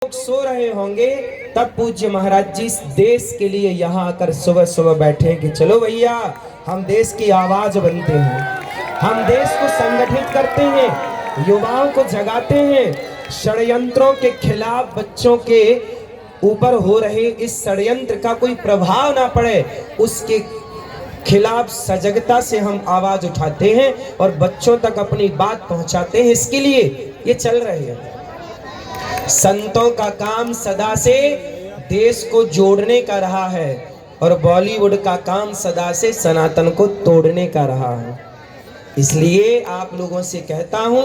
लोग सो रहे होंगे तब पूज्य महाराज जी इस देश के लिए यहाँ आकर सुबह सुबह बैठे कि चलो भैया हम देश की आवाज बनते हैं, हम देश को संगठित करते हैं, युवाओं को जगाते हैं। षड्यंत्रों के खिलाफ बच्चों के ऊपर हो रहे इस षड्यंत्र का कोई प्रभाव ना पड़े, उसके खिलाफ सजगता से हम आवाज उठाते हैं और बच्चों तक अपनी बात पहुंचाते हैं। इसके लिए ये चल रहे हैं। संतों का काम सदा से देश को जोड़ने का रहा है और बॉलीवुड का काम सदा से सनातन को तोड़ने का रहा है। इसलिए आप लोगों से कहता हूं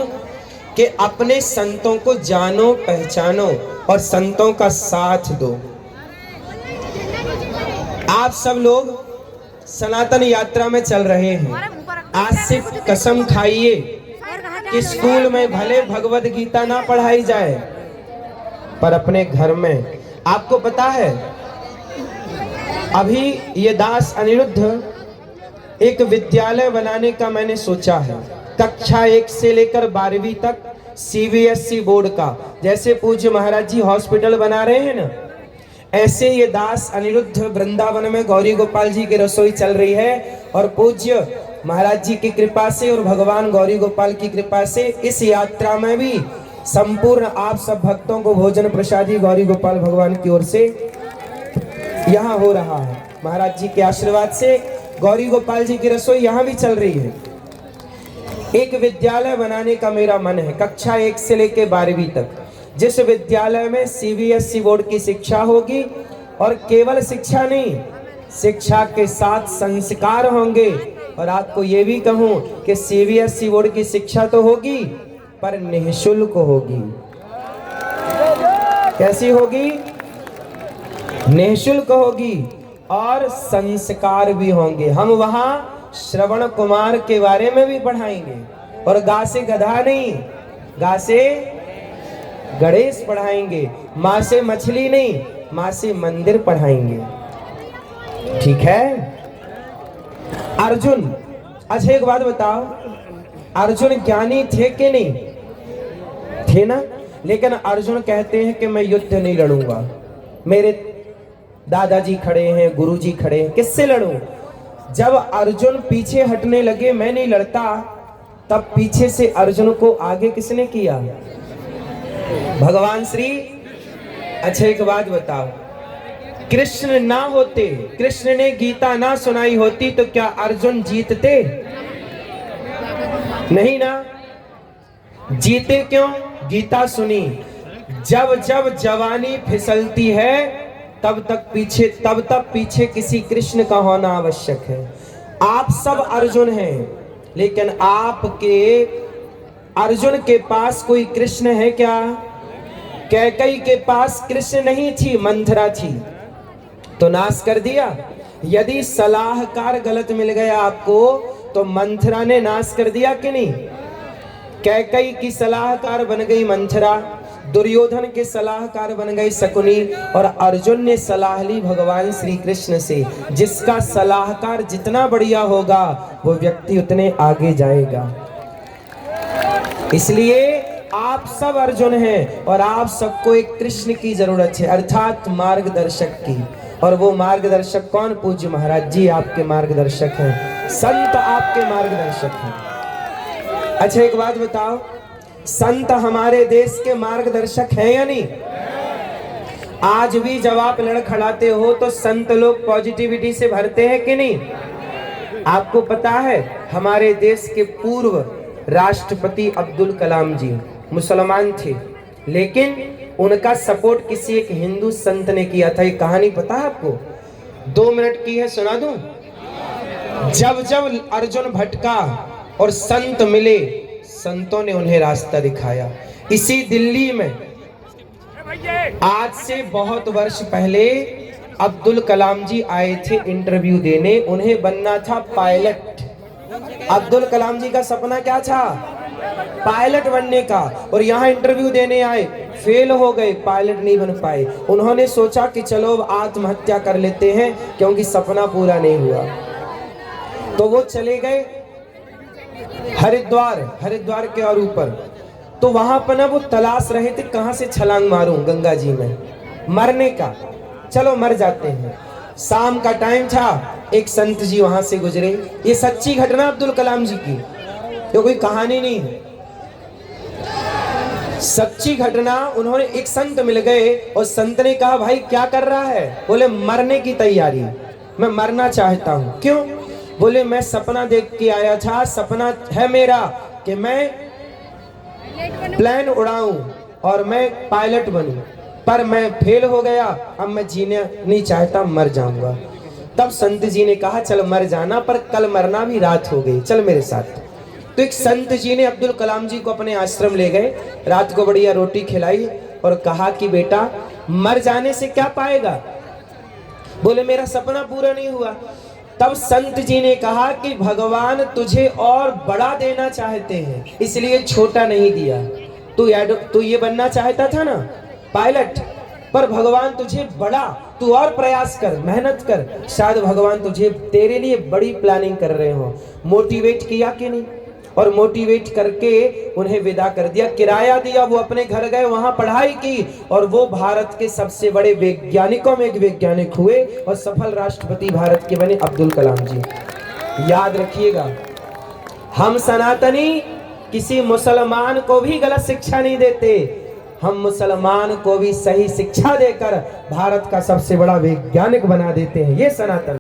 कि अपने संतों को जानो, पहचानो और संतों का साथ दो। आप सब लोग सनातन यात्रा में चल रहे हैं। आज से कसम खाइए कि स्कूल में भले भगवद गीता ना पढ़ाई जाए, पर अपने घर में आपको पता है अभी ये दास अनिरुद्ध एक विद्यालय बनाने का मैंने सोचा है। कक्षा 1 से लेकर 12वीं तक CBSE बोर्ड का, जैसे पूज्य महाराज जी हॉस्पिटल बना रहे हैं ना, ऐसे ये दास अनिरुद्ध वृंदावन में गौरी गोपाल जी की रसोई चल रही है। और पूज्य महाराज जी की कृपा से और भगवान गौरी गोपाल की कृपा से इस यात्रा में भी संपूर्ण आप सब भक्तों को भोजन प्रसादी गौरी गोपाल भगवान की ओर से यहाँ हो रहा है। महाराज जी के आशीर्वाद से गौरी गोपाल जी की रसोई यहाँ भी चल रही है। एक विद्यालय बनाने का मेरा मन है, कक्षा 1 से लेकर 12वीं तक, जिस विद्यालय में CBSE बोर्ड की शिक्षा होगी और केवल शिक्षा नहीं, शिक्षा के साथ संस्कार होंगे। और आपको ये भी कहूँ कि CBSE बोर्ड की शिक्षा तो होगी पर निःशुल्क होगी। कैसी होगी? निःशुल्क होगी और संस्कार भी होंगे। हम वहां श्रवण कुमार के बारे में भी पढ़ाएंगे और गा से गधा नहीं, गा से गणेश पढ़ाएंगे, माँ से मछली नहीं, माँ से मंदिर पढ़ाएंगे। ठीक है? अर्जुन, अच्छा एक बात बताओ, अर्जुन ज्ञानी थे कि नहीं थे ना? लेकिन अर्जुन कहते हैं कि मैं युद्ध नहीं लड़ूंगा, मेरे दादाजी खड़े हैं, गुरुजी खड़े हैं, किससे लड़ूं? जब अर्जुन पीछे हटने लगे, मैं नहीं लड़ता, तब पीछे से अर्जुन को आगे किसने किया? भगवान श्री। अच्छा एक बात बताओ, कृष्ण ना होते, कृष्ण ने गीता ना सुनाई होती तो क्या अर्जुन जीतते? नहीं ना। जीते क्यों? गीता सुनी। जब जब जवानी फिसलती है तब तक पीछे किसी कृष्ण का होना आवश्यक है। आप सब अर्जुन हैं, लेकिन आपके अर्जुन के पास कोई कृष्ण है क्या? कैकेयी के पास कृष्ण नहीं थी, मंथरा थी, तो नाश कर दिया। यदि सलाहकार गलत मिल गया आपको तो मंथरा ने नाश कर दिया कि नहीं? कैकेयी की सलाहकार बन गई मंथरा, दुर्योधन के सलाहकार बन गई शकुनी, और अर्जुन ने सलाह ली भगवान श्री कृष्ण से। जिसका सलाहकार जितना बढ़िया होगा वो व्यक्ति उतने आगे जाएगा। इसलिए आप सब अर्जुन हैं और आप सबको एक कृष्ण की जरूरत है, अर्थात मार्गदर्शक की। और वो मार्गदर्शक कौन? पूज्य महाराज जी आपके मार्गदर्शक हैं, संत आपके मार्गदर्शक हैं। अच्छा एक बात बताओ, संत हमारे देश के मार्गदर्शक हैं या नहीं? आज भी जब आप लड़खड़ाते हो तो संत लोग पॉजिटिविटी से भरते हैं कि नहीं? आपको पता है हमारे देश के पूर्व राष्ट्रपति अब्दुल कलाम जी मुसलमान थे, लेकिन उनका सपोर्ट किसी एक हिंदू संत ने किया था। ये कहानी पता है आपको? 2 मिनट की है, सुना दूं? जब जब अर्जुन भटका और संत मिले, संतों ने उन्हें रास्ता दिखाया। इसी दिल्ली में आज से बहुत वर्ष पहले अब्दुल कलाम जी आए थे इंटरव्यू देने, उन्हें बनना था पायलट। अब्दुल कलाम जी का सपना क्या था? पायलट बनने का। और यहाँ इंटरव्यू देने आए, फेल हो गए, पायलट नहीं बन पाए। उन्होंने सोचा कि चलो आत्महत्या कर लेते हैं क्योंकि सपना पूरा नहीं हुआ। तो वो चले गए हरिद्वार के और ऊपर तो वहां पर ना वो तलाश रहे थे कहां से छलांग मारूं गंगा जी में, मरने का। चलो मर जाते हैं। शाम का टाइम था, एक संत जी वहां से गुजरे। ये सच्ची घटना अब्दुल कलाम जी की, तो कोई कहानी नहीं है, सच्ची घटना। उन्होंने एक संत मिल गए और संत ने कहा भाई क्या कर रहा है? बोले मरने की तैयारी, मैं मरना चाहता हूं। क्यों? बोले मैं सपना देख के आया था, सपना है मेरा कि मैं प्लेन उड़ाऊं और मैं पायलट बनूं, पर मैं फेल हो गया, अब मैं जीना नहीं चाहता, मर जाऊंगा। तब संत जी ने कहा चल मर जाना, पर कल मरना भी, रात हो गई, चल मेरे साथ। तो एक संत जी ने अब्दुल कलाम जी को अपने आश्रम ले गए, रात को बढ़िया रोटी खिलाई और कहा कि बेटा मर जाने से क्या पाएगा? बोले मेरा सपना पूरा नहीं हुआ। तब संत जी ने कहा कि भगवान तुझे और बड़ा देना चाहते हैं, इसलिए छोटा नहीं दिया। तू ये बनना चाहता था ना पायलट, पर भगवान तुझे बड़ा, तू और प्रयास कर, मेहनत कर, शायद भगवान तुझे तेरे लिए बड़ी प्लानिंग कर रहे हो। मोटिवेट किया कि नहीं? और मोटिवेट करके उन्हें विदा कर दिया, किराया दिया, वो अपने घर गए, वहां पढ़ाई की और वो भारत के सबसे बड़े वैज्ञानिकों में एक वैज्ञानिक हुए और सफल राष्ट्रपति भारत के बने अब्दुल कलाम जी। याद रखिएगा, हम सनातनी किसी मुसलमान को भी गलत शिक्षा नहीं देते, हम मुसलमान को भी सही शिक्षा देकर भारत का सबसे बड़ा वैज्ञानिक बना देते हैं। ये सनातन